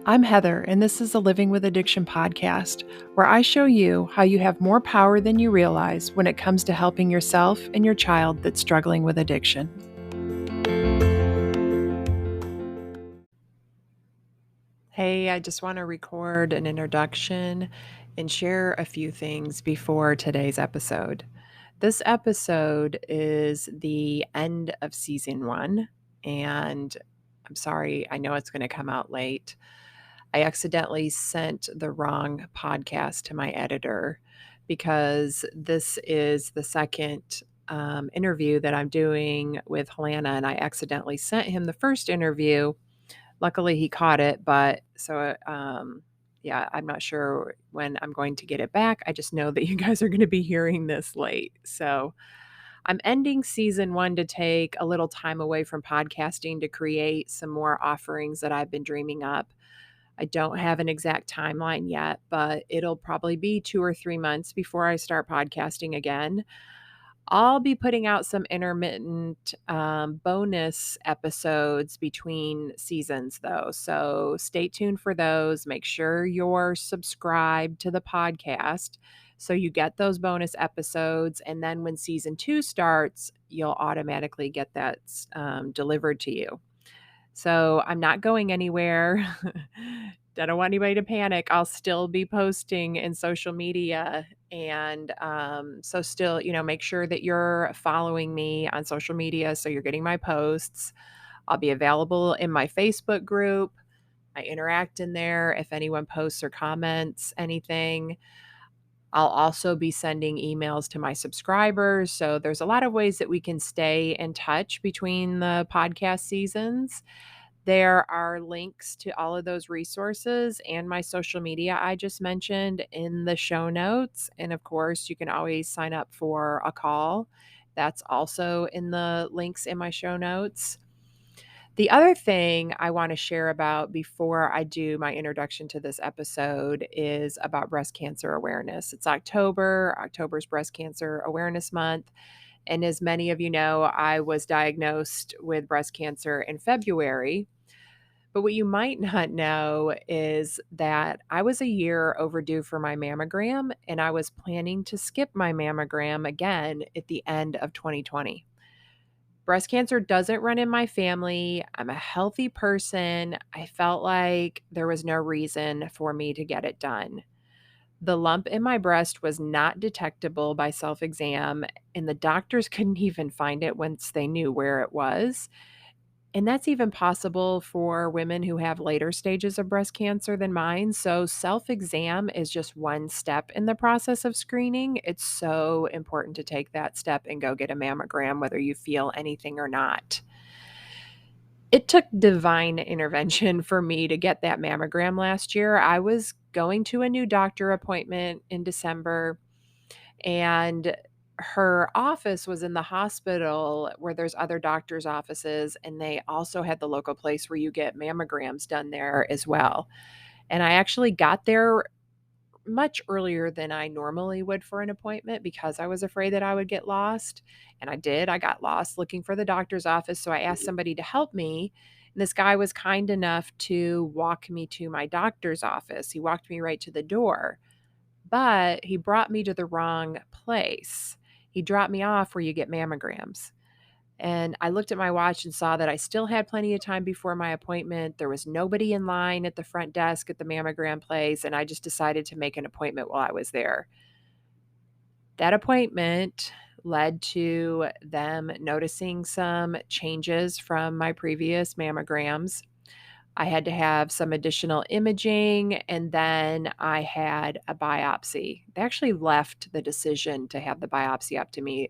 I'm Heather, and this is the Living with Addiction podcast, where I show you how you have more power than you realize when it comes to helping yourself and your child that's struggling with addiction. Hey, I just want to record an introduction and share a few things before today's episode. This episode is the end of season 1, and I'm sorry, I know it's going to come out late. I accidentally sent the wrong podcast to my editor because this is the second interview that I'm doing with Helanna, and I accidentally sent him the first interview. Luckily, he caught it, but yeah, I'm not sure when I'm going to get it back. I just know that you guys are going to be hearing this late. So I'm ending season 1 to take a little time away from podcasting to create some more offerings that I've been dreaming up. I don't have an exact timeline yet, but it'll probably be 2 or 3 months before I start podcasting again. I'll be putting out some intermittent bonus episodes between seasons, though. So stay tuned for those. Make sure you're subscribed to the podcast so you get those bonus episodes. And then when season 2 starts, you'll automatically get that delivered to you. So I'm not going anywhere. I don't want anybody to panic. I'll still be posting in social media. And so still, make sure that you're following me on social media so you're getting my posts. I'll be available in my Facebook group. I interact in there if anyone posts or comments anything. I'll also be sending emails to my subscribers. So there's a lot of ways that we can stay in touch between the podcast seasons. There are links to all of those resources and my social media I just mentioned in the show notes. And of course, you can always sign up for a call. That's also in the links in my show notes. The other thing I want to share about before I do my introduction to this episode is about breast cancer awareness. It's October. October's Breast Cancer Awareness Month. And as many of you know, I was diagnosed with breast cancer in February. But what you might not know is that I was a year overdue for my mammogram, and I was planning to skip my mammogram again at the end of 2020. Breast cancer doesn't run in my family. I'm a healthy person. I felt like there was no reason for me to get it done. The lump in my breast was not detectable by self-exam, and the doctors couldn't even find it once they knew where it was. And that's even possible for women who have later stages of breast cancer than mine. So self-exam is just one step in the process of screening. It's so important to take that step and go get a mammogram, whether you feel anything or not. It took divine intervention for me to get that mammogram last year. I was going to a new doctor appointment in December, and her office was in the hospital where there's other doctors' offices, and they also had the local place where you get mammograms done there as well. And I actually got there much earlier than I normally would for an appointment because I was afraid that I would get lost. And I did. I got lost looking for the doctor's office. So I asked somebody to help me. And this guy was kind enough to walk me to my doctor's office. He walked me right to the door, but he brought me to the wrong place. He dropped me off where you get mammograms. And I looked at my watch and saw that I still had plenty of time before my appointment. There was nobody in line at the front desk at the mammogram place, and I just decided to make an appointment while I was there. That appointment led to them noticing some changes from my previous mammograms. I had to have some additional imaging, and then I had a biopsy. They actually left the decision to have the biopsy up to me.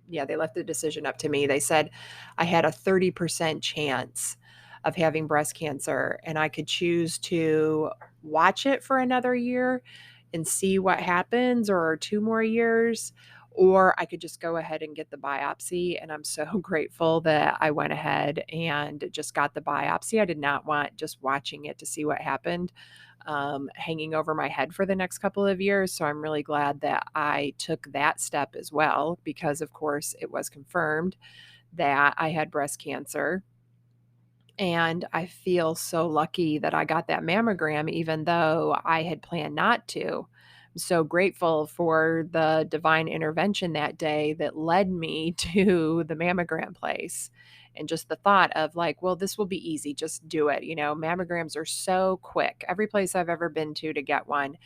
They left the decision up to me. They said I had a 30% chance of having breast cancer, and I could choose to watch it for another year and see what happens, or 2 more years, or I could just go ahead and get the biopsy. And I'm so grateful that I went ahead and just got the biopsy. I did not want just watching it to see what happened hanging over my head for the next couple of years. So I'm really glad that I took that step as well, because of course it was confirmed that I had breast cancer. And I feel so lucky that I got that mammogram, even though I had planned not to. I'm so grateful for the divine intervention that day that led me to the mammogram place. And just the thought of like, well, this will be easy, just do it. Mammograms are so quick. Every place I've ever been to get one,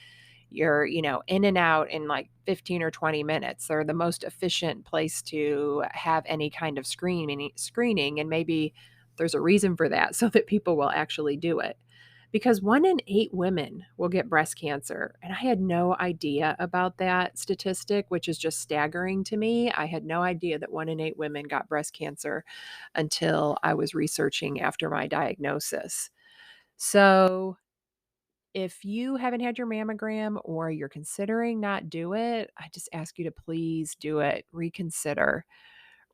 you're, in and out in like 15 or 20 minutes. They're the most efficient place to have any kind of screening. And maybe there's a reason for that so that people will actually do it. Because 1 in 8 women will get breast cancer. And I had no idea about that statistic, which is just staggering to me. I had no idea that 1 in 8 women got breast cancer until I was researching after my diagnosis. So, if you haven't had your mammogram or you're considering not do it, I just ask you to please do it. Reconsider.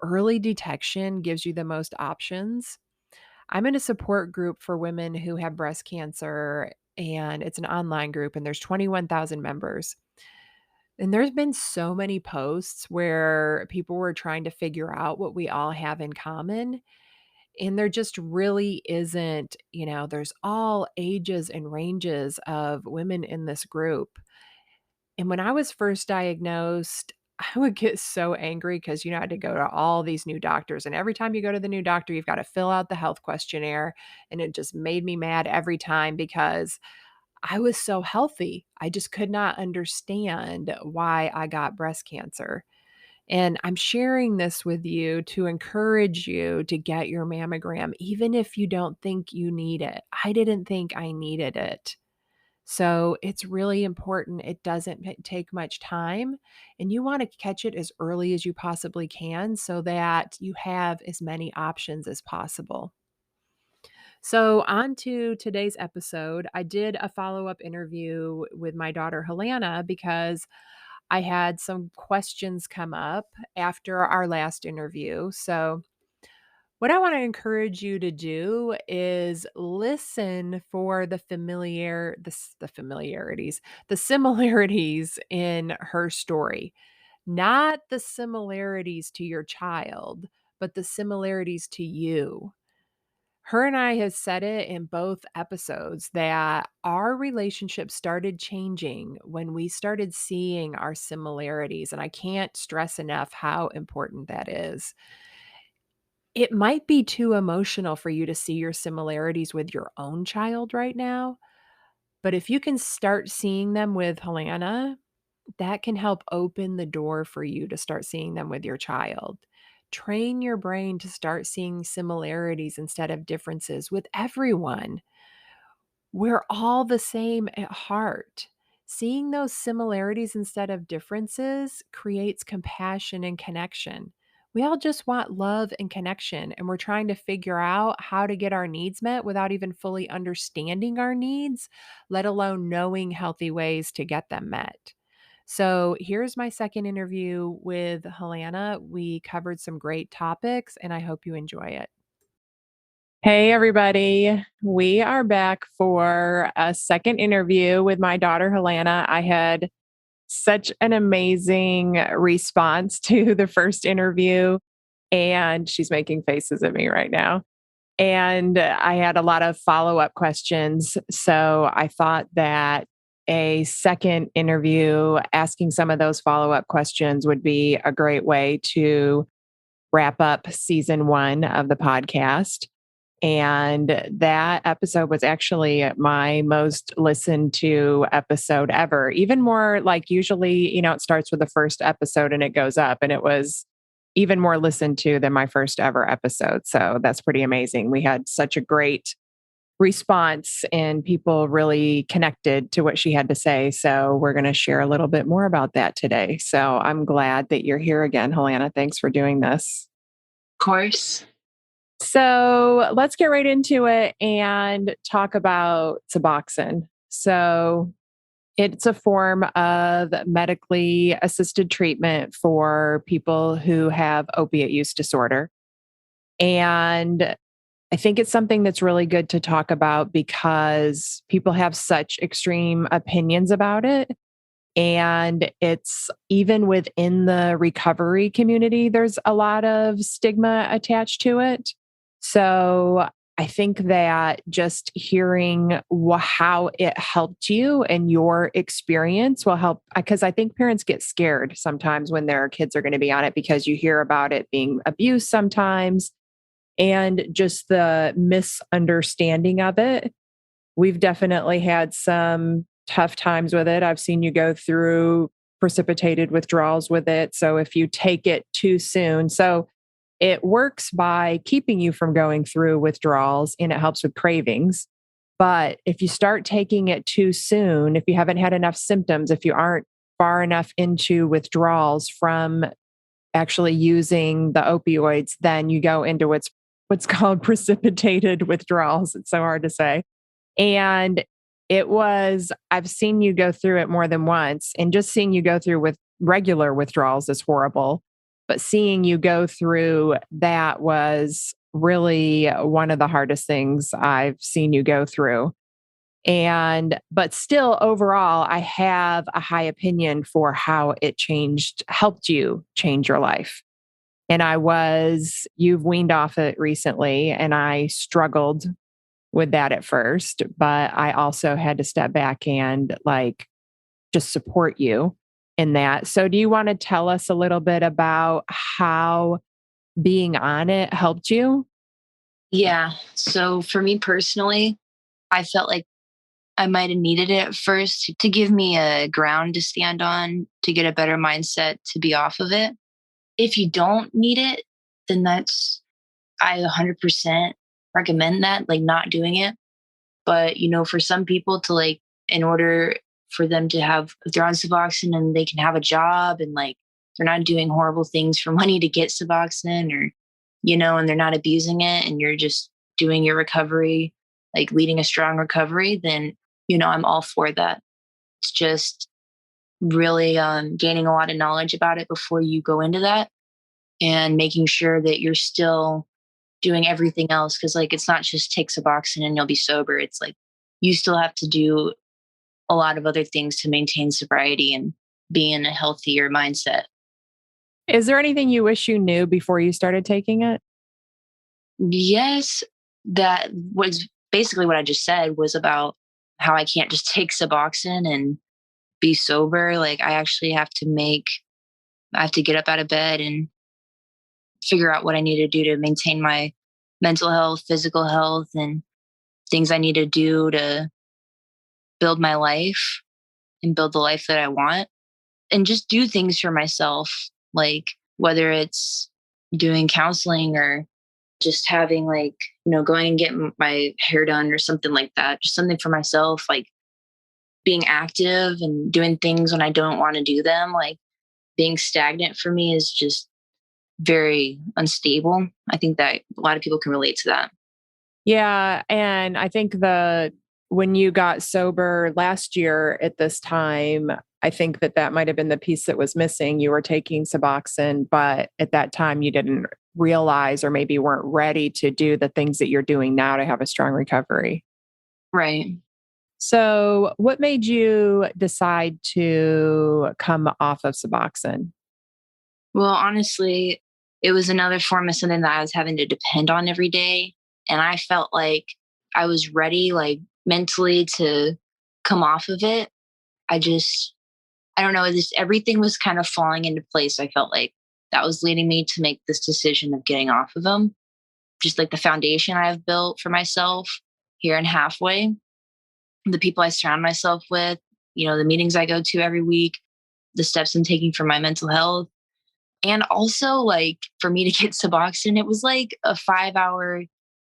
Early detection gives you the most options. I'm in a support group for women who have breast cancer, and it's an online group, and there's 21,000 members. And there's been so many posts where people were trying to figure out what we all have in common. And there just really isn't, there's all ages and ranges of women in this group. And when I was first diagnosed, I would get so angry because, I had to go to all these new doctors. And every time you go to the new doctor, you've got to fill out the health questionnaire. And it just made me mad every time because I was so healthy. I just could not understand why I got breast cancer. And I'm sharing this with you to encourage you to get your mammogram, even if you don't think you need it. I didn't think I needed it. So it's really important. It doesn't take much time, and you want to catch it as early as you possibly can so that you have as many options as possible. So, on to today's episode. I did a follow up interview with my daughter, Helanna, because I had some questions come up after our last interview. So, what I want to encourage you to do is listen for the familiarities, the similarities in her story. Not the similarities to your child, but the similarities to you. Her and I have said it in both episodes that our relationship started changing when we started seeing our similarities. And I can't stress enough how important that is. It might be too emotional for you to see your similarities with your own child right now, but if you can start seeing them with Helena, that can help open the door for you to start seeing them with your child. Train your brain to start seeing similarities instead of differences with everyone. We're all the same at heart. Seeing those similarities instead of differences creates compassion and connection. We all just want love and connection, and we're trying to figure out how to get our needs met without even fully understanding our needs, let alone knowing healthy ways to get them met. So, here's my second interview with Helena. We covered some great topics, and I hope you enjoy it. Hey, everybody. We are back for a second interview with my daughter, Helanna. I had such an amazing response to the first interview, and she's making faces at me right now. And I had a lot of follow up questions. So I thought that a second interview asking some of those follow up questions would be a great way to wrap up season 1 of the podcast. And that episode was actually my most listened to episode ever. Even more like usually, it starts with the first episode and it goes up. And it was even more listened to than my first ever episode. So that's pretty amazing. We had such a great response and people really connected to what she had to say. So we're going to share a little bit more about that today. So I'm glad that you're here again, Helena. Thanks for doing this. Of course. So let's get right into it and talk about Suboxone. So it's a form of medically assisted treatment for people who have opiate use disorder. And I think it's something that's really good to talk about because people have such extreme opinions about it. And it's even within the recovery community, there's a lot of stigma attached to it. So I think that just hearing how it helped you and your experience will help because I think parents get scared sometimes when their kids are going to be on it because you hear about it being abused sometimes and just the misunderstanding of it. We've definitely had some tough times with it. I've seen you go through precipitated withdrawals with it. So if you take it too soon, so it works by keeping you from going through withdrawals and it helps with cravings. But if you start taking it too soon, if you haven't had enough symptoms, if you aren't far enough into withdrawals from actually using the opioids, then you go into what's called precipitated withdrawals. It's so hard to say. And I've seen you go through it more than once. And just seeing you go through with regular withdrawals is horrible. But seeing you go through that was really one of the hardest things I've seen you go through. But still, overall, I have a high opinion for how it helped you change your life. And you've weaned off it recently, and I struggled with that at first, but I also had to step back and just support you in that. So, do you want to tell us a little bit about how being on it helped you? Yeah. So for me personally, I felt like I might have needed it at first to give me a ground to stand on, to get a better mindset to be off of it. If you don't need it, then I 100% recommend that, like not doing it. But, for some people to in order for them to if they're on Suboxone and they can have a job and they're not doing horrible things for money to get Suboxone or, and they're not abusing it and you're just doing your recovery, like leading a strong recovery, then, I'm all for that. It's just really gaining a lot of knowledge about it before you go into that and making sure that you're still doing everything else. Cause it's not just take Suboxone and you'll be sober. It's you still have to do a lot of other things to maintain sobriety and be in a healthier mindset. Is there anything you wish you knew before you started taking it? Yes, that was basically what I just said was about how I can't just take Suboxone and be sober. I actually I have to get up out of bed and figure out what I need to do to maintain my mental health, physical health, and things I need to do to build my life and build the life that I want and just do things for myself, like whether it's doing counseling or just having going and getting my hair done or something like that, just something for myself, like being active and doing things when I don't want to do them. Like being stagnant for me is just very unstable. I think that a lot of people can relate to that. Yeah, and I think when you got sober last year at this time, I think that might have been the piece that was missing. You were taking Suboxone, but at that time you didn't realize or maybe weren't ready to do the things that you're doing now to have a strong recovery. Right. So, what made you decide to come off of Suboxone? Well, honestly, it was another form of something that I was having to depend on every day. And I felt like I was ready, mentally to come off of it. I don't know, just everything was kind of falling into place. I felt like that was leading me to make this decision of getting off of them. Just like the foundation I've built for myself here in Halfway, the people I surround myself with, the meetings I go to every week, the steps I'm taking for my mental health. And also, for me to get Suboxone, it was like a 5 hour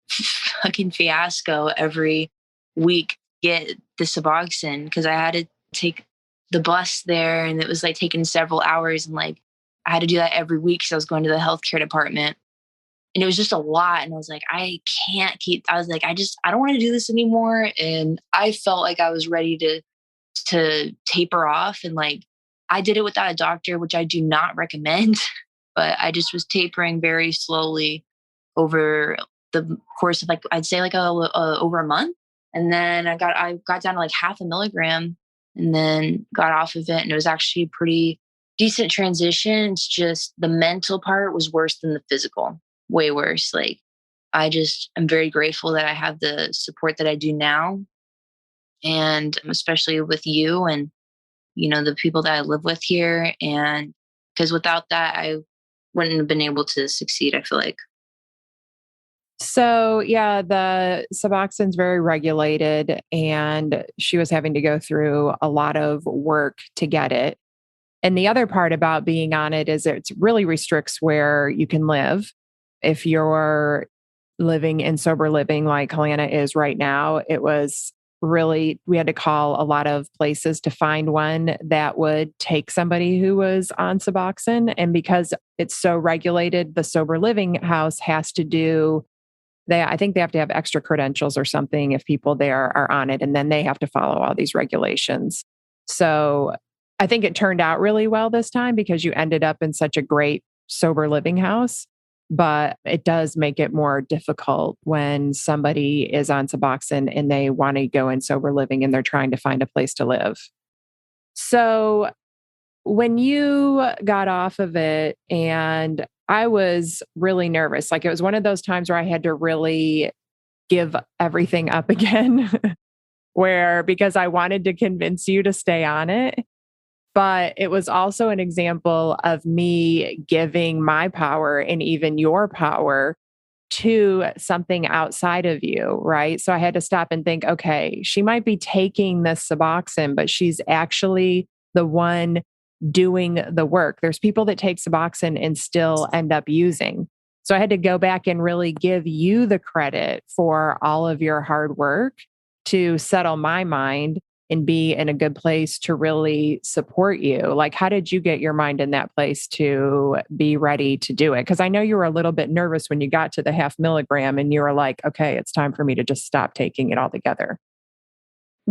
fucking fiasco every week to get the Suboxone because I had to take the bus there and it was taking several hours. And I had to do that every week because I was going to the healthcare department. And it was just a lot. And I was like, I don't want to do this anymore. And I felt like I was ready to taper off. And I did it without a doctor, which I do not recommend, but I just was tapering very slowly over the course of I'd say over a month. And then I got down to half a milligram and then got off of it. And it was actually a pretty decent transition. It's just the mental part was worse than the physical, way worse. I'm very grateful that I have the support that I do now. And especially with you and, the people that I live with here. And because without that, I wouldn't have been able to succeed, I feel like. So, yeah, the Suboxone's very regulated, and she was having to go through a lot of work to get it. And the other part about being on it is it really restricts where you can live. If you're living in sober living like Helanna is right now, it was really, we had to call a lot of places to find one that would take somebody who was on Suboxone. And because it's so regulated, the sober living house has to do, I think they have to have extra credentials or something if people there are on it, and then they have to follow all these regulations. So I think it turned out really well this time because you ended up in such a great sober living house. But it does make it more difficult when somebody is on Suboxone and they want to go in sober living and they're trying to find a place to live. So when you got off of it, and I was really nervous, like it was one of those times where I had to really give everything up again, where because I wanted to convince you to stay on it. But it was also an example of me giving my power and even your power to something outside of you, right? So I had to stop and think, okay, she might be taking this Suboxone, but she's actually the one doing the work. There's people that take Suboxone and still end up using. So I had to go back and really give you the credit for all of your hard work to settle my mind and be in a good place to really support you. Like, how did you get your mind in that place to be ready to do it? Because I know you were a little bit nervous when you got to the 0.5 milligram and you were like, okay, it's time for me to just stop taking it altogether.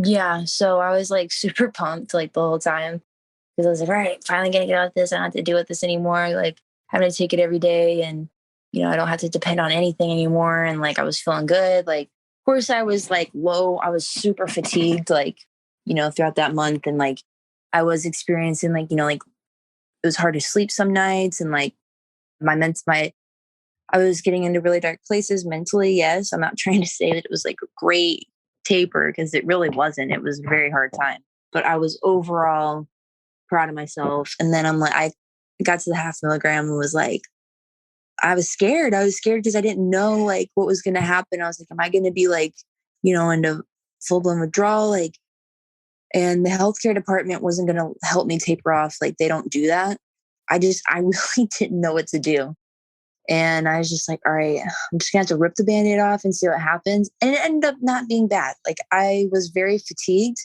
Yeah. So I was like super pumped like the whole time because I was like, all right, finally gonna get out of this. I don't have to deal with this anymore. Like having to take it every day and, I don't have to depend on anything anymore. And like I was feeling good. Like, of course, I was like low. I was super fatigued, like, throughout that month. And like I was experiencing like, like it was hard to sleep some nights and like my I was getting into really dark places mentally. Yes. I'm not trying to say that it was like a great taper because it really wasn't. It was a very hard time. But I was overall proud of myself. And then I got to the 0.5 milligram and was like, I was scared. I was scared because I didn't know like what was going to happen. I was like, am I going to be like, into full blown withdrawal? Like, and the healthcare department wasn't going to help me taper off. Like, they don't do that. I really didn't know what to do. And I was just like, all right, I'm just gonna have to rip the band-aid off and see what happens. And it ended up not being bad. Like I was very fatigued,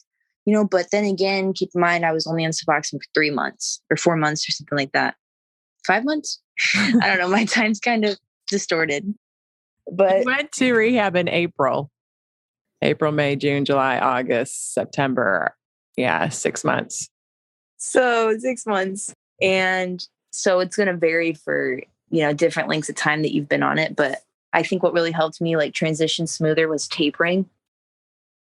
but then again, keep in mind I was only on Suboxone for 3 months or 4 months or something like that. 5 months? I don't know. My time's kind of distorted. You But went to rehab in April, May, June, July, August, September. Yeah, 6 months. so 6 months. And so it's gonna vary for, different lengths of time that you've been on it. But I think what really helped me like transition smoother was tapering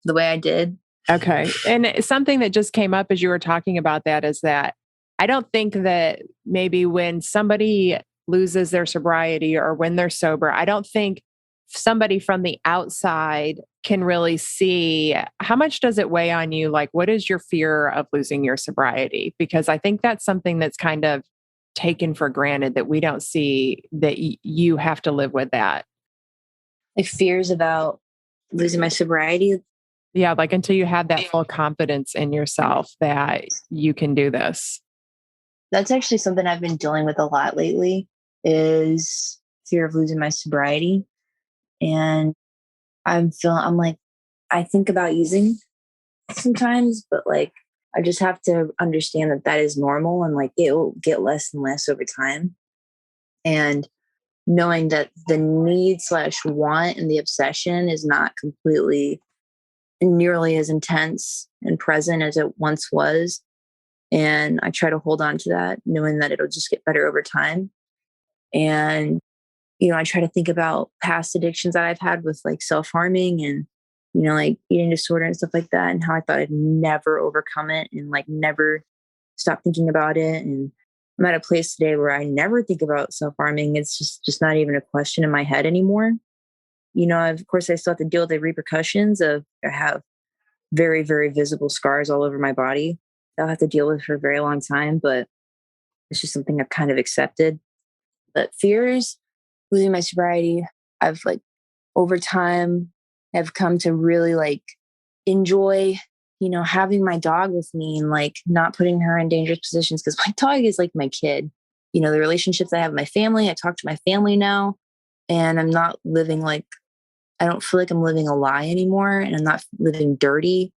the way I did. Okay. And something that just came up as you were talking about that is that I don't think that maybe when somebody loses their sobriety or when they're sober, I don't think somebody from the outside can really see how much does it weigh on you? Like, what is your fear of losing your sobriety? Because I think that's something that's kind of taken for granted that we don't see that you have to live with that. Like fears about losing my sobriety. Yeah, like until you have that full confidence in yourself that you can do this. That's actually something I've been dealing with a lot lately is fear of losing my sobriety. And I'm like, I think about using sometimes, but like, I just have to understand that that is normal and like it will get less and less over time. And knowing that the need slash want and the obsession is not completely nearly as intense and present as it once was. And I try to hold on to that, knowing that it'll just get better over time. And, I try to think about past addictions that I've had with like self harming and, like eating disorder and stuff like that, and how I thought I'd never overcome it and like never stop thinking about it. And I'm at a place today where I never think about self harming. It's just not even a question in my head anymore. Of course, I still have to deal with the repercussions of I have very, very visible scars all over my body that I'll have to deal with for a very long time, but it's just something I've kind of accepted. But fears, losing my sobriety, I've like over time have come to really like enjoy, having my dog with me and like not putting her in dangerous positions because my dog is like my kid. The relationships I have with my family, I talk to my family now, and I'm not living like, I don't feel like I'm living a lie anymore, and I'm not living dirty,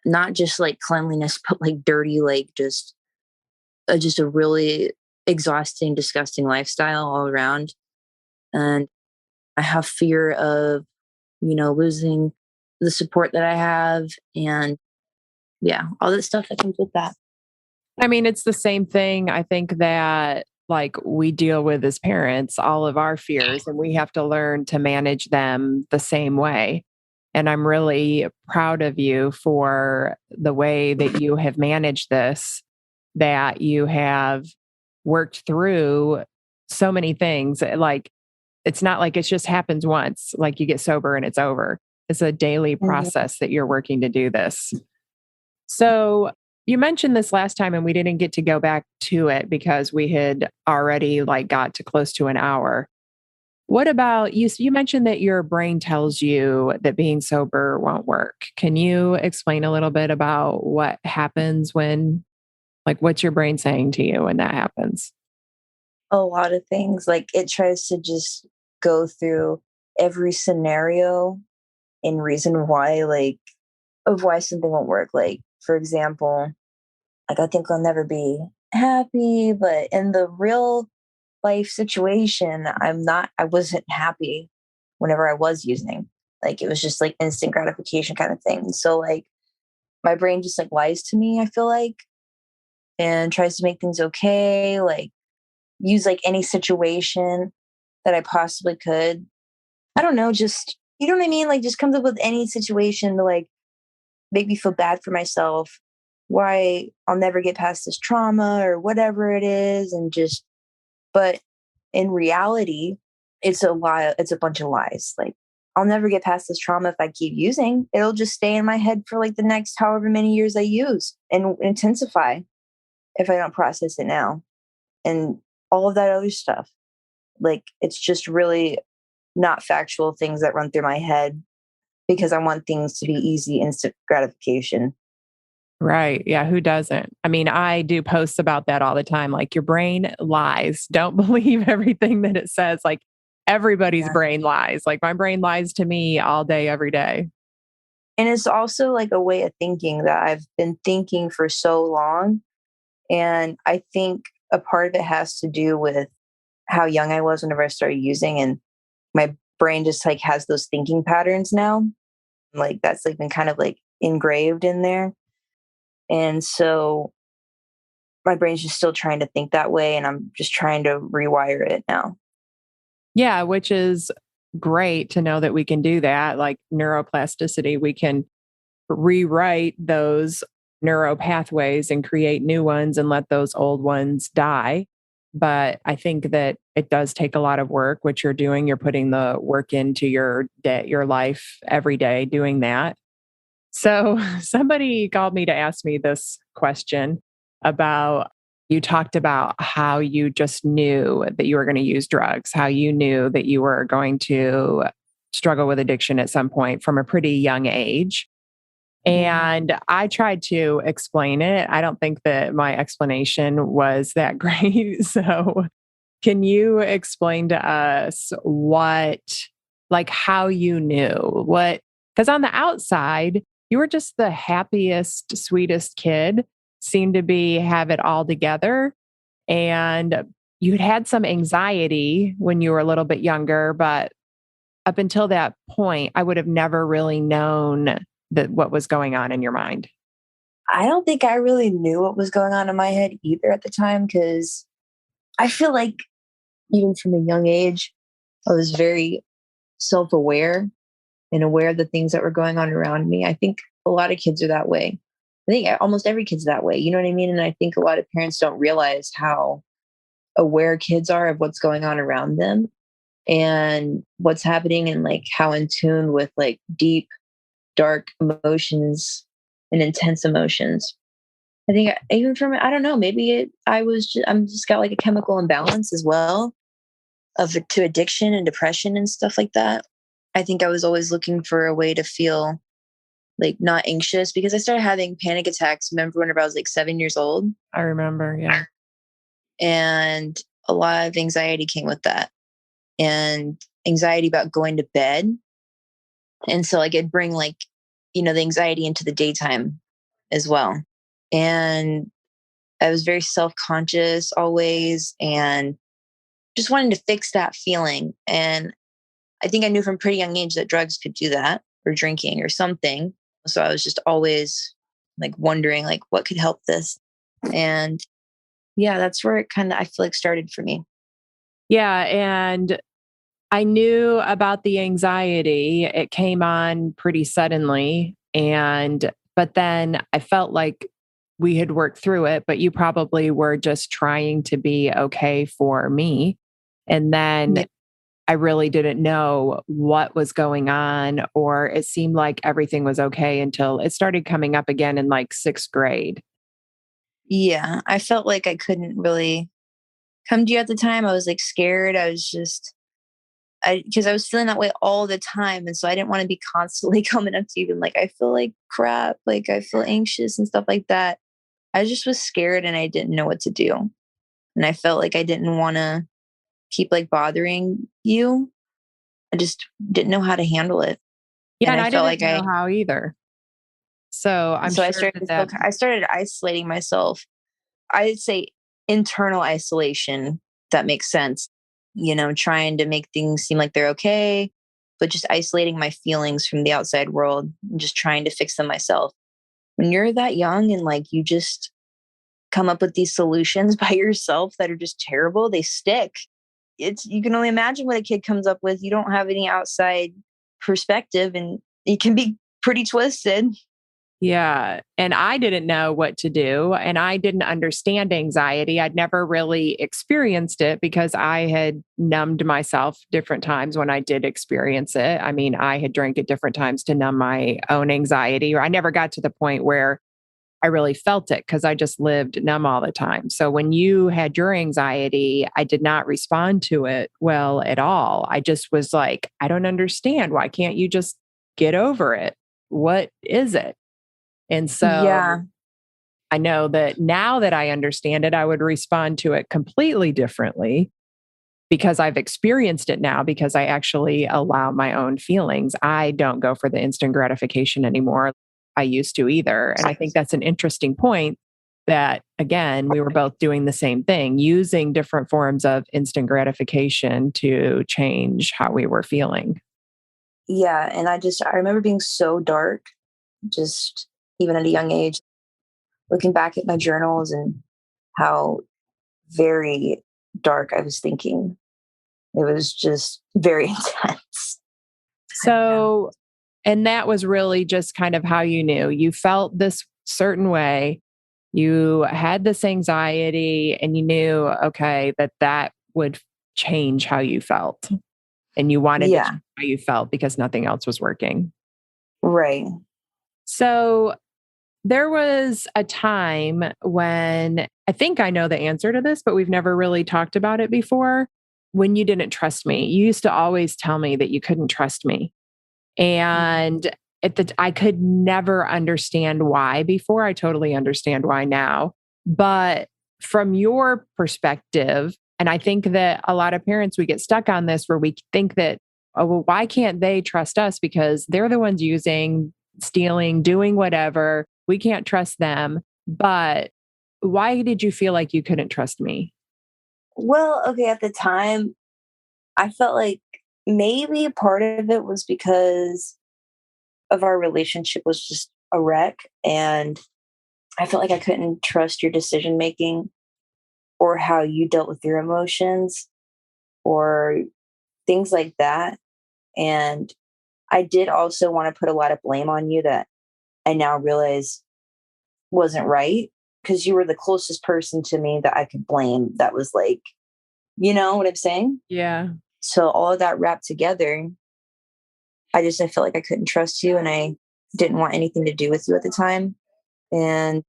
not just like cleanliness, but like dirty, like just a really exhausting, disgusting lifestyle all around. And I have fear of, losing the support that I have and yeah, all the stuff that comes with that. I mean, it's the same thing. I think that like we deal with as parents, all of our fears, and we have to learn to manage them the same way. And I'm really proud of you for the way that you have managed this, that you have worked through so many things. Like, it's not like it just happens once, like you get sober and it's over. It's a daily Mhm. process that you're working to do this. So you mentioned this last time and we didn't get to go back to it because we had already like got to close to an hour. What about you? You mentioned that your brain tells you that being sober won't work. Can you explain a little bit about what happens when, like, what's your brain saying to you when that happens? A lot of things. Like it tries to just go through every scenario and reason why, like, of why something won't work. Like, for example, like I think I'll never be happy, but in the real life situation, I wasn't happy whenever I was using. Like it was just like instant gratification kind of thing. So like my brain just like lies to me, I feel like, and tries to make things okay, like use like any situation that I possibly could. I don't know, just you know what I mean? Like just comes up with any situation to like make me feel bad for myself, why I'll never get past this trauma or whatever it is. And just, but in reality, it's a lie. It's a bunch of lies. Like, I'll never get past this trauma if I keep using. It'll just stay in my head for like the next however many years I use and intensify if I don't process it now. And all of that other stuff. Like, it's just really not factual things that run through my head because I want things to be easy, instant gratification. Right. Yeah. Who doesn't? I mean, I do posts about that all the time. Like, your brain lies. Don't believe everything that it says. Like, everybody's Yeah. brain lies. Like, my brain lies to me all day, every day. And it's also like a way of thinking that I've been thinking for so long. And I think a part of it has to do with how young I was whenever I started using, and my brain just like has those thinking patterns now. Like that's like been kind of like engraved in there. And so my brain's just still trying to think that way, and I'm just trying to rewire it now. Yeah. Which is great to know that we can do that. Like neuroplasticity, we can rewrite those neuro pathways and create new ones and let those old ones die. But I think that it does take a lot of work, which you're doing. You're putting the work into your day, your life every day doing that. So somebody called me to ask me this question about, you talked about how you just knew that you were going to use drugs, how you knew that you were going to struggle with addiction at some point from a pretty young age. And I tried to explain it. I don't think that my explanation was that great. So, can you explain to us what, like, how you knew what? Because on the outside, you were just the happiest, sweetest kid, seemed to be have it all together. And you'd had some anxiety when you were a little bit younger, but up until that point, I would have never really known that what was going on in your mind. I don't think I really knew what was going on in my head either at the time because I feel like even from a young age, I was very self aware and aware of the things that were going on around me. I think a lot of kids are that way. I think almost every kid's that way. You know what I mean? And I think a lot of parents don't realize how aware kids are of what's going on around them. and what's happening and like how in tune with like deep, dark emotions and intense emotions. I think even from I don't know, maybe I'm just got like a chemical imbalance as well of it to addiction and depression and stuff like that. I think I was always looking for a way to feel like not anxious because I started having panic attacks. Remember whenever I was like 7 years old, I remember, yeah. and a lot of anxiety came with that, and anxiety about going to bed. And so like it'd bring like, the anxiety into the daytime as well. And I was very self-conscious always and just wanting to fix that feeling. And I think I knew from a pretty young age that drugs could do that or drinking or something. So I was just always like wondering like what could help this. And yeah, that's where it kind of I feel like started for me. Yeah, and I knew about the anxiety. It came on pretty suddenly, and but then I felt like we had worked through it, but you probably were just trying to be okay for me. And Yeah. then I really didn't know what was going on, or it seemed like everything was okay until it started coming up again in like 6th grade. Yeah. I felt like I couldn't really come to you at the time. I was like scared. I was just because I was feeling that way all the time. And so I didn't want to be constantly coming up to you and like, I feel like crap, like I feel anxious and stuff like that. I just was scared and I didn't know what to do. And I felt like I didn't want to keep like bothering you. I just didn't know how to handle it. Yeah, And and I I felt didn't like know how either. So I'm so sure that that I started isolating myself. I'd say internal isolation, if that makes sense. Trying to make things seem like they're okay, but just isolating my feelings from the outside world and just trying to fix them myself. When you're that young and like you just come up with these solutions by yourself that are just terrible, they stick. You can only imagine what a kid comes up with. You don't have any outside perspective and it can be pretty twisted. Yeah. And I didn't know what to do. And I didn't understand anxiety. I'd never really experienced it because I had numbed myself different times when I did experience it. I mean, I had drank at different times to numb my own anxiety, or I never got to the point where I really felt it because I just lived numb all the time. So when you had your anxiety, I did not respond to it well at all. I just was like, I don't understand. Why can't you just get over it? What is it? And Yeah. so I know that now that I understand it, I would respond to it completely differently because I've experienced it now, because I actually allow my own feelings. I don't go for the instant gratification anymore. I used to either. And I think that's an interesting point that, again, we were both doing the same thing, using different forms of instant gratification to change how we were feeling. Yeah. And I remember being so dark, just even at a young age, looking back at my journals and how very dark I was thinking. It was just very intense. Yeah. So, and that was really just kind of how you knew you felt this certain way. You had this anxiety and you knew, okay, that that would change how you felt. And you wanted to Yeah. change how you felt because nothing else was working. Right. So there was a time when I think I know the answer to this, but we've never really talked about it before. When you didn't trust me, you used to always tell me that you couldn't trust me. And I could never understand why before. I totally understand why now. But from your perspective, and I think that a lot of parents, we get stuck on this where we think that, oh, well, why can't they trust us? Because they're the ones using, stealing, doing whatever. We can't trust them. But why did you feel like you couldn't trust me? Well, okay, at the time, I felt like maybe a part of it was because of our relationship was just a wreck. And I felt like I couldn't trust your decision making or how you dealt with your emotions or things like that. And I did also want to put a lot of blame on you that I now realize wasn't right because you were the closest person to me that I could blame that was like, you know what I'm saying? Yeah. So all of that wrapped together, I felt like I couldn't trust you and I didn't want anything to do with you at the time. And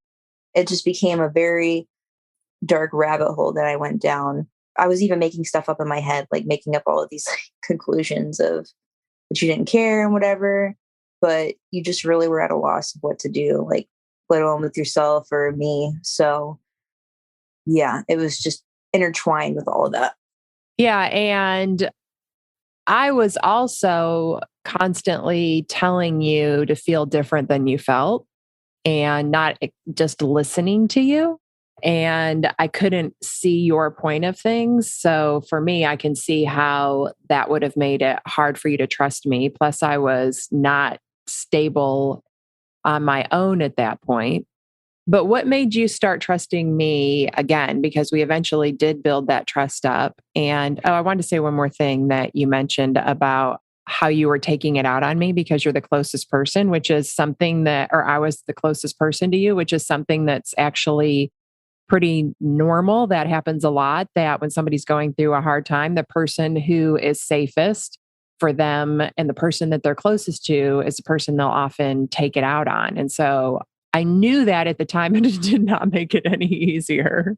it just became a very dark rabbit hole that I went down. I was even making stuff up in my head, like making up all of these conclusions of that you didn't care and whatever, but you just really were at a loss of what to do, like let alone with yourself or me. So yeah, it was just intertwined with all of that. Yeah. And I was also constantly telling you to feel different than you felt and not just listening to you. And I couldn't see your point of things. So for me, I can see how that would have made it hard for you to trust me. Plus, I was not stable on my own at that point. But what made you start trusting me again? Because we eventually did build that trust up. And oh, I wanted to say one more thing that you mentioned about how you were taking it out on me because you're the closest person, which is something that, or I was the closest person to you, which is something that's actually pretty normal. That happens a lot, that when somebody's going through a hard time, the person who is safest for them and the person that they're closest to is the person they'll often take it out on. And so I knew that at the time, and it did not make it any easier.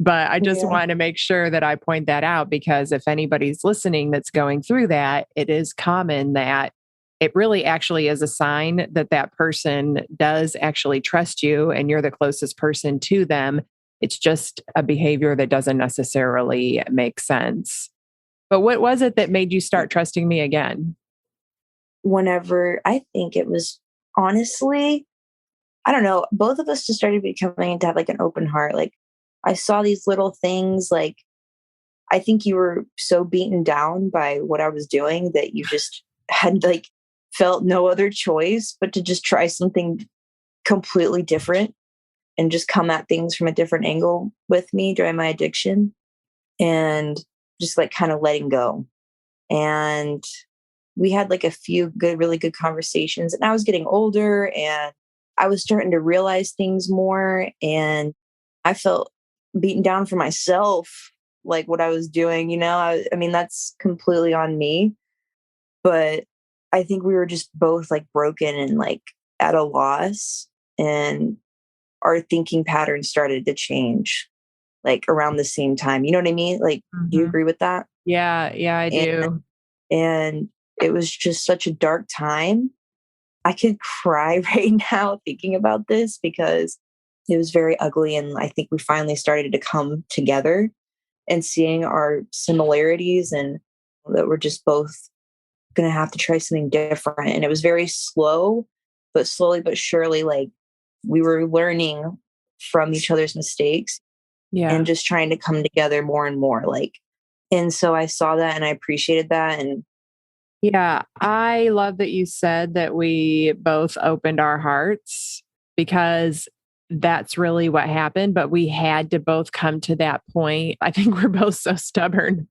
But I just Yeah. want to make sure that I point that out because if anybody's listening that's going through that, it is common that it really actually is a sign that that person does actually trust you and you're the closest person to them. It's just a behavior that doesn't necessarily make sense. But what was it that made you start trusting me again? Whenever I think it was honestly, I don't know, both of us just started becoming to have like an open heart. Like I saw these little things like I think you were so beaten down by what I was doing that you just had like felt no other choice but to just try something completely different and just come at things from a different angle with me during my addiction and just like kind of letting go. And we had like a few good, really good conversations. And I was getting older and I was starting to realize things more. And I felt beaten down for myself, like what I was doing. I mean, that's completely on me. But I think we were just both like broken and like at a loss. And our thinking patterns started to change like around the same time. You know what I mean? Like, do you Mhm. agree with that? Yeah, yeah, I And, do. and it was just such a dark time. I could cry right now thinking about this because it was very ugly. And I think we finally started to come together and seeing our similarities and that we're just both going to have to try something different. And it was very slow, but slowly but surely, like we were learning from each other's mistakes and Yeah. just trying to come together more and more. Like, and so I saw that and I appreciated that. And Yeah, I love that you said that we both opened our hearts because that's really what happened. But we had to both come to that point. I think we're both so stubborn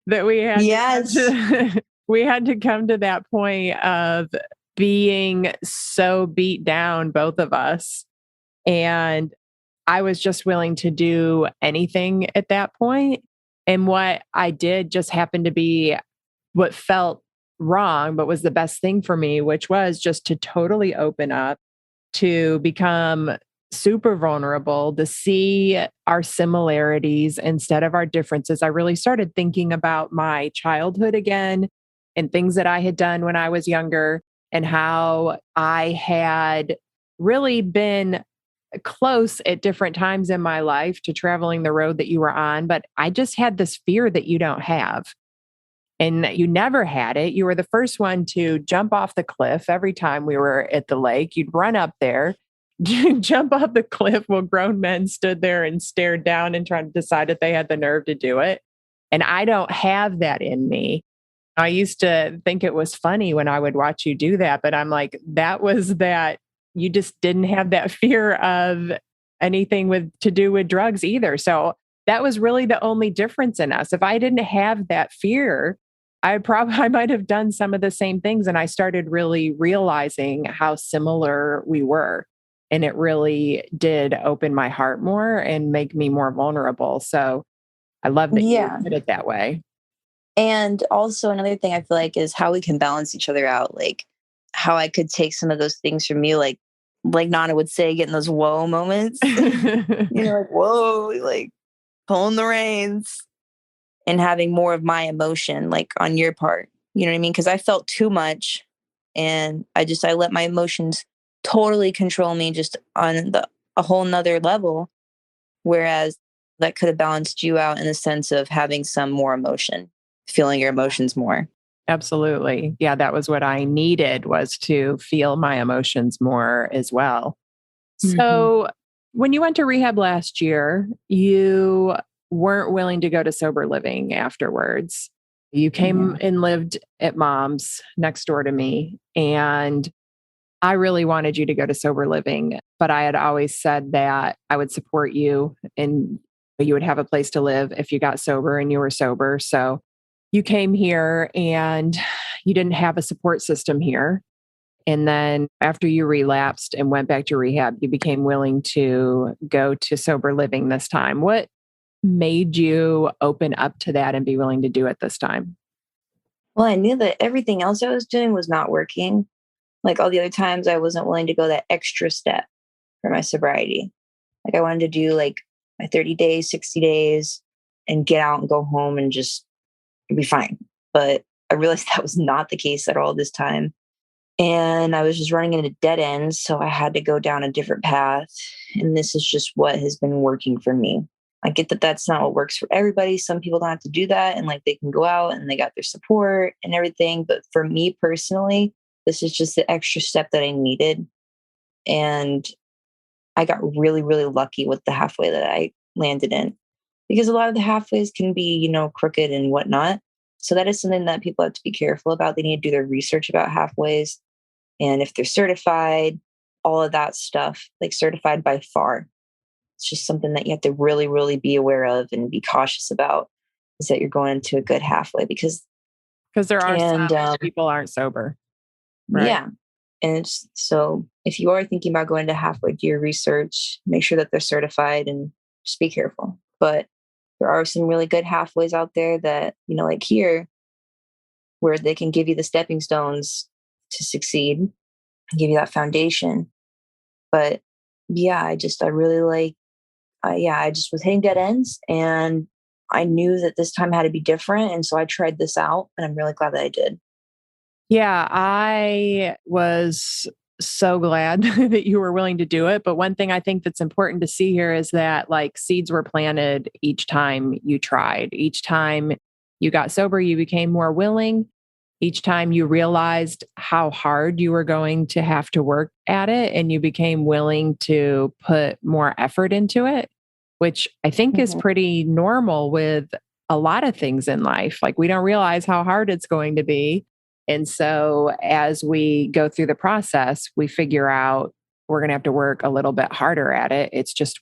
that we had to come yes, to we had to come to that point of being so beat down, both of us. And I was just willing to do anything at that point. And what I did just happened to be what felt wrong, but was the best thing for me, which was just to totally open up, to become super vulnerable, to see our similarities instead of our differences. I really started thinking about my childhood again and things that I had done when I was younger and how I had really been close at different times in my life to traveling the road that you were on. But I just had this fear that you don't have and you never had it. You were the first one to jump off the cliff every time we were at the lake. You'd run up there, jump off the cliff while grown men stood there and stared down and tried to decide if they had the nerve to do it. And I don't have that in me. I used to think it was funny when I would watch you do that, but I'm like, that was that you just didn't have that fear of anything with to do with drugs either. So that was really the only difference in us. If I didn't have that fear, I might have done some of the same things. And I started really realizing how similar we were. And it really did open my heart more and make me more vulnerable. So I love that you yeah. put it that way. And also another thing I feel like is how we can balance each other out. Like how I could take some of those things from you, like Nana would say, getting those whoa moments. Like whoa, like pulling the reins and having more of my emotion, like on your part. You know what I mean? Because I felt too much, and I let my emotions totally control me, just on a whole nother level. Whereas that could have balanced you out in the sense of having some more emotion, feeling your emotions more. Absolutely. Yeah, that was what I needed, was to feel my emotions more as well. Hmm. So, when you went to rehab last year, you weren't willing to go to sober living afterwards. You came Yeah. and lived at mom's next door to me. And I really wanted you to go to sober living, but I had always said that I would support you and you would have a place to live if you got sober and you were sober. So you came here and you didn't have a support system here. And then after you relapsed and went back to rehab, you became willing to go to sober living this time. What made you open up to that and be willing to do it this time? Well, I knew that everything else I was doing was not working. Like all the other times, I wasn't willing to go that extra step for my sobriety. Like I wanted to do like my 30 days, 60 days and get out and go home and just be fine. But I realized that was not the case at all this time. And I was just running into dead ends. So I had to go down a different path. And this is just what has been working for me. I get that that's not what works for everybody. Some people don't have to do that and like they can go out and they got their support and everything. But for me personally, this is just the extra step that I needed. And I got really, really lucky with the halfway that I landed in because a lot of the halfways can be, crooked and whatnot. So that is something that people have to be careful about. They need to do their research about halfways and if they're certified, all of that stuff, like certified by far. It's just something that you have to really, really be aware of and be cautious about is that you're going into a good halfway Because there are some and people aren't sober, right? yeah. And so if you are thinking about going to halfway, do your research, make sure that they're certified and just be careful. But there are some really good halfways out there that, like here, where they can give you the stepping stones to succeed, give you that foundation. But yeah, I really like, yeah, I just was hitting dead ends and I knew that this time had to be different. And so I tried this out and I'm really glad that I did. Yeah, I was so glad that you were willing to do it. But one thing I think that's important to see here is that like seeds were planted each time you tried. Each time you got sober, you became more willing. Each time you realized how hard you were going to have to work at it and you became willing to put more effort into it, which I think is Mhm. pretty normal with a lot of things in life. Like we don't realize how hard it's going to be, and so as we go through the process, we figure out we're going to have to work a little bit harder at it. It's just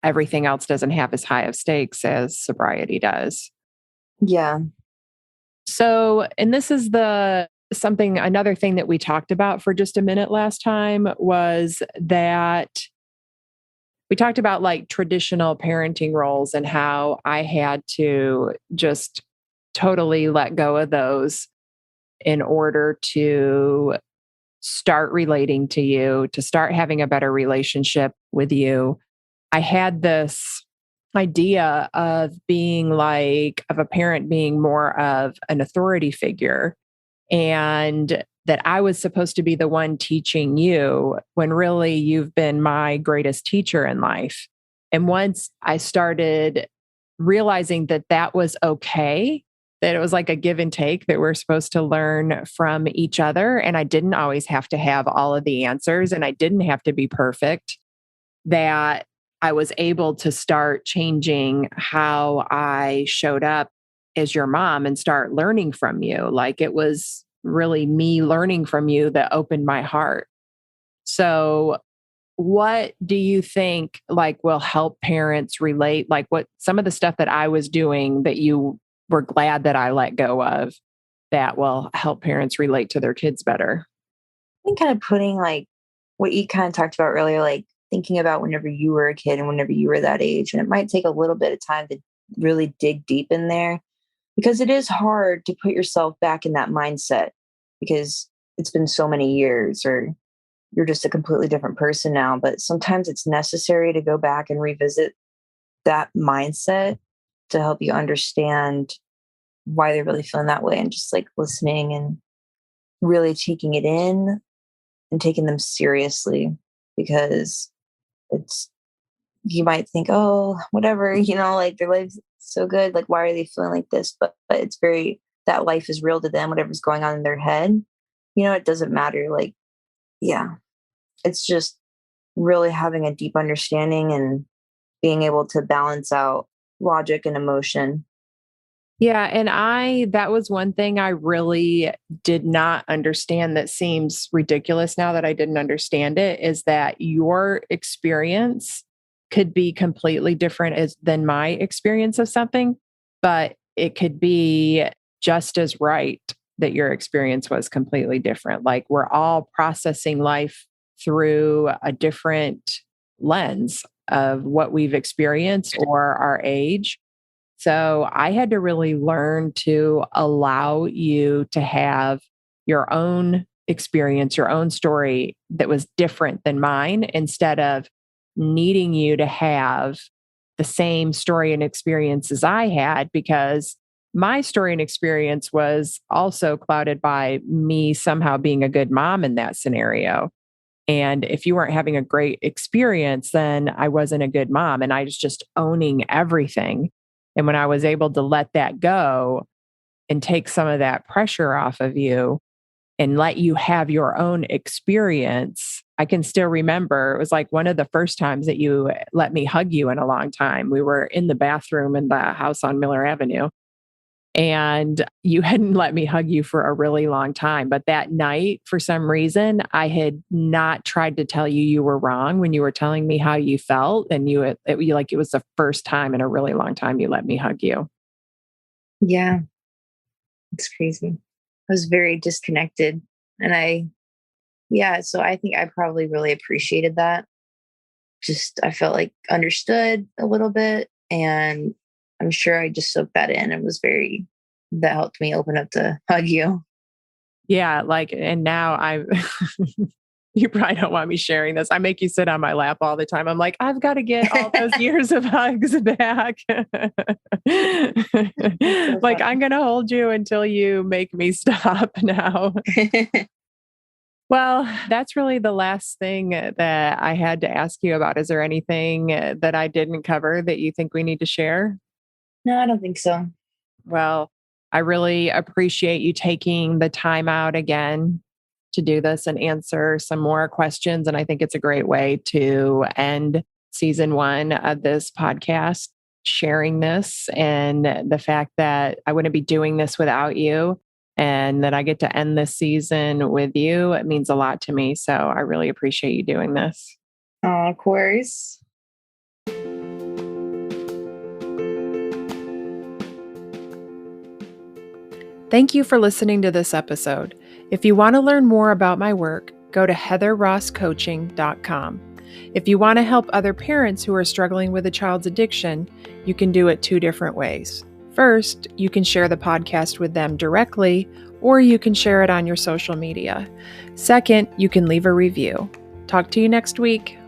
everything else doesn't have as high of stakes as sobriety does. Yeah. So, and this is another thing that we talked about for just a minute last time was that we talked about like traditional parenting roles and how I had to just totally let go of those in order to start relating to you, to start having a better relationship with you. I had this idea of of a parent being more of an authority figure and that I was supposed to be the one teaching you when really you've been my greatest teacher in life. And once I started realizing that that was okay, that it was like a give and take, that we're supposed to learn from each other. And I didn't always have to have all of the answers and I didn't have to be perfect, that I was able to start changing how I showed up as your mom and start learning from you. Like it was really me learning from you that opened my heart. So, what do you think like will help parents relate? Like what some of the stuff that I was doing that you were glad that I let go of that will help parents relate to their kids better? I think kind of putting like what you kind of talked about earlier, like thinking about whenever you were a kid and whenever you were that age. And it might take a little bit of time to really dig deep in there. because it is hard to put yourself back in that mindset because it's been so many years, or you're just a completely different person now. But sometimes it's necessary to go back and revisit that mindset to help you understand why they're really feeling that way, and just like listening and really taking it in and taking them seriously, because it's, you might think, oh, whatever, like their life's so good. Like, why are they feeling like this? But it's very, that life is real to them, whatever's going on in their head. It doesn't matter. Like, yeah, it's just really having a deep understanding and being able to balance out logic and emotion. Yeah. And that was one thing I really did not understand that seems ridiculous now that I didn't understand it, is that your experience could be completely different than my experience of something, but it could be just as right that your experience was completely different. Like, we're all processing life through a different lens of what we've experienced or our age. So I had to really learn to allow you to have your own experience, your own story that was different than mine, instead of needing you to have the same story and experience as I had, because my story and experience was also clouded by me somehow being a good mom in that scenario. And if you weren't having a great experience, then I wasn't a good mom. And I was just owning everything. And when I was able to let that go and take some of that pressure off of you and let you have your own experience, I can still remember it was like one of the first times that you let me hug you in a long time. We were in the bathroom in the house on Miller Avenue, and you hadn't let me hug you for a really long time. But that night, for some reason, I had not tried to tell you you were wrong when you were telling me how you felt. And it was the first time in a really long time you let me hug you. Yeah, it's crazy. I was very disconnected. And so I think I probably really appreciated that. Just, I felt like understood a little bit. And I'm sure I just soaked that in. That helped me open up to hug you. Yeah. And now you probably don't want me sharing this. I make you sit on my lap all the time. I'm like, I've got to get all those years of hugs back. So Like, funny. I'm going to hold you until you make me stop now. Well, that's really the last thing that I had to ask you about. Is there anything that I didn't cover that you think we need to share? No, I don't think so. Well, I really appreciate you taking the time out again to do this and answer some more questions. And I think it's a great way to end season 1 of this podcast, sharing this and the fact that I wouldn't be doing this without you, and that I get to end this season with you. It means a lot to me. So I really appreciate you doing this. Oh, of course. Thank you for listening to this episode. If you want to learn more about my work, go to heatherrosscoaching.com. If you want to help other parents who are struggling with a child's addiction, you can do it 2 different ways. First, you can share the podcast with them directly, or you can share it on your social media. Second, you can leave a review. Talk to you next week.